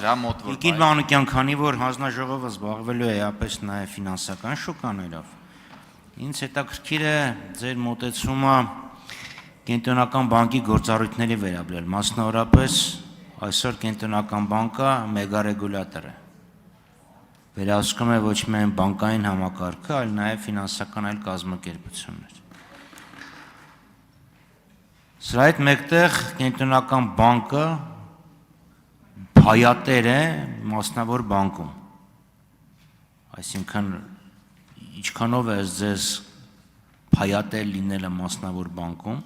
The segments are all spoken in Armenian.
բարձր է, մոտ որ։ Գիգիլ Մանուկյան, քանի որ հանձնաժողովը զբաղվելու է էապես նաև ֆինանսական շուկաներով, ինձ հետաքրքիր է ձեր մոտեցումը Կենտրոնական բանկի գործառույթների վերաբերյալ, մասնավորապես այսօր Կենտրոնական բանկը մեգարեգուլատոր է։ Վերահսկում է ոչ միայն բանկային համակարգը, այլ նաև ֆինանսական այլ կազմակերպություններ։ Սրա հետ մեկտեղ Կենտրոնական բանկը փայատեր է մասնավոր բանկում։ Այսինքն ինչքանով է ձեզ փայատեր լինելը մասնավոր բանկում,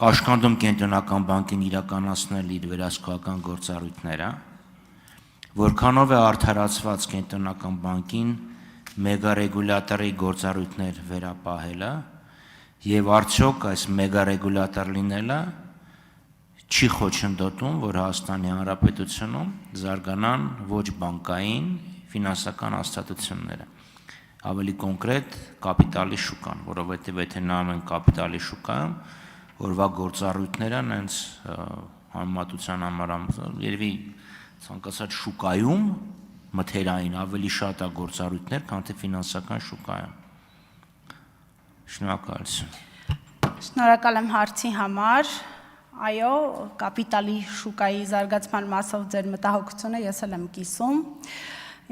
կաշկանդում Կենտրոնական բանկին իրականացնել իր վերահսկողական գործառույթները, որքանով է արդարացված Կենտրոնական բանկին մեգարեգուլատորի գործառույթներ վերապահելը եւ արդյոք այս մեգարեգուլատոր լինելը չի խոչընդոտում, որ Հայաստանի Հանրապետությունում զարգանան ոչ բանկային ֆինանսական հաստատությունները, ավելի կոնկրետ կապիտալի շուկան, որովհետեւ եթե նայում են կապիտալի շուկայում, որվա գործառույթները հենց համեմատության համար երևի ցանկացած շուկայում մթերային ավելի շատ է գործառույթներ, քան թե ֆինանսական շուկայում։ Շնորհակալություն։ Շնորհակալ եմ հարցի համար։ Այո, կապիտալի շուկայի զարգացման մասով ձեր մտահոգությունը ես էլ եմ կիսում։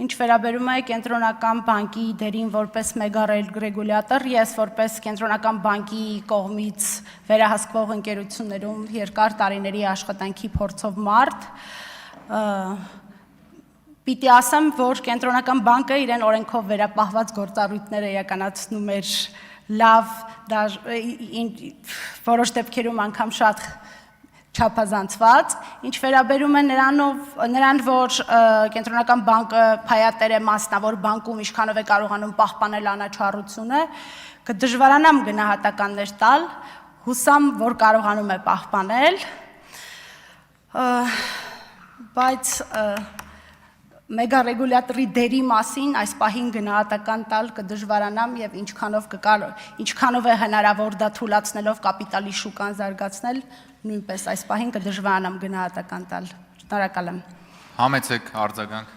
Ինչ վերաբերում է Կենտրոնական բանկի դերին որպես մեգարեգուլատոր, ես որպես Կենտրոնական բանկի կողմից վերահսկվող ընկերություններում երկար տարիների աշխատանքի փորձով մարդ, պիտի ասեմ, որ Կենտրոնական բանկը իրեն օրենքով վերապահված գործառույթները իրականացնում էր լավ, որոշ դեպքերում անգամ շատ չափազանցված, ինչ վերաբերում է նրան, որ Կենտրոնական բանկը փայատեր է մասնավոր բանկում, ինչքանով է կարողանում պահպանել անաչառությունը, կդժվարանամ գնահատականներ տալ, հուսամ, որ կարողանում է պահպանել, բայց մեգարեգուլատորի դերի մասին այս պահին գնահատական տալ կդժվարանամ եւ ինչքանով է հնարավոր դա թույլատնելով կապիտալի շուկան զարգացնել, նույնպես այս պահին կդժվարանամ գնահատական տալ։ Շնորհակալ եմ։ Համեցեք արձագանք։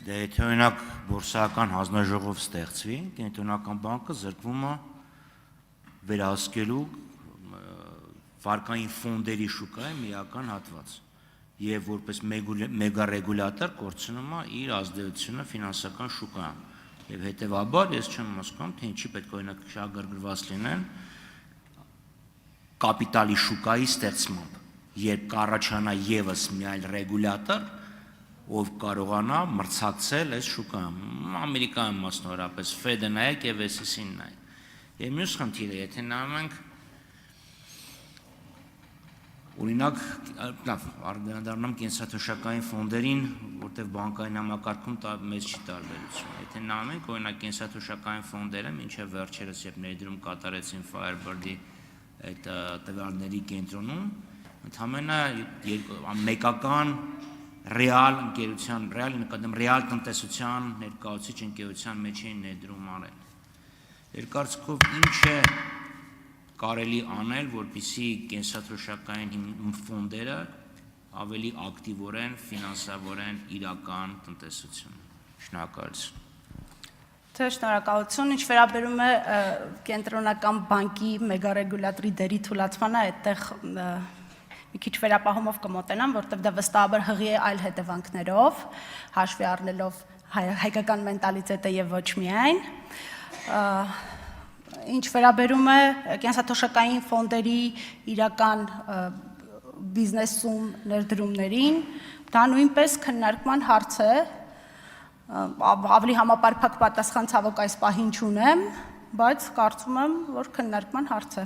Դե եթե օրինակ բորսական հանձնաժողով ստեղծվի, Կենտրոնական բանկը զրկվում է վերահսկելու վարկային ֆոնդերի շուկայի միական հատված եւ որպես մեգարեգուլատոր կորցնում է իր ազդեցությունը ֆինանսական շուկայում եւ հետեւաբար ես չեմ հասկանում թե ինչի պետք է օրինակ շահագրգռված լինեն կապիտալի շուկայի ստեղծմամբ երբ կառաջանա եւս մի այլ ռեգուլատոր ով կարողանա մրցակցել այս շուկայում Ամերիկայում մասնավորապես Fed-ը նայեք եւ SEC-ին նայեք եւ մյուս խնդիրը եթե նայում ենք Օրինակ, լավ, անդրադառնամ կենսաթոշակային ֆոնդերին, որտեղ բանկային համակարգում մեծ չի տարբերություն։ Եթե նայում ենք, օրինակ կենսաթոշակային ֆոնդերը մինչև վերջերս երբ ներդրում կատարեցին Firebird-ի այդ տվյալների կենտրոնում, ընդհանրապես մեկական ռեալ ընկերության, ռեալ տնտեսության ներկայացուցիչ ընկերության մեջ էին ներդրում արել։ Երկարծքով ինչ է կարելի անել, որպեսզի կենսաթոշակային ֆոնդերը ավելի ակտիվորեն ֆինանսավորեն իրական տնտեսությունը։ Շնորհակալություն։ Թե շնորհակալություն, ինչ վերաբերում է Կենտրոնական բանկի մեգարեգուլատորի դերի թույլատմանը, այդտեղ մի քիչ վերապահումով կմոտենամ, որտեղ դա վստահաբար հղի է այլ հետևանքներով, հաշվի առնելով հայկական մենտալիտետը եւ ոչ միայն։ Ինչ վերաբերում է կենսաթոշակային ֆոնդերի իրական բիզնեսում ներդրումներին, դա նույնպես քննարկման հարց է, ավելի համապարփակ պատասխան ցավոք այս պահին չունեմ, բայց կարծում եմ, որ քննարկման հարց է։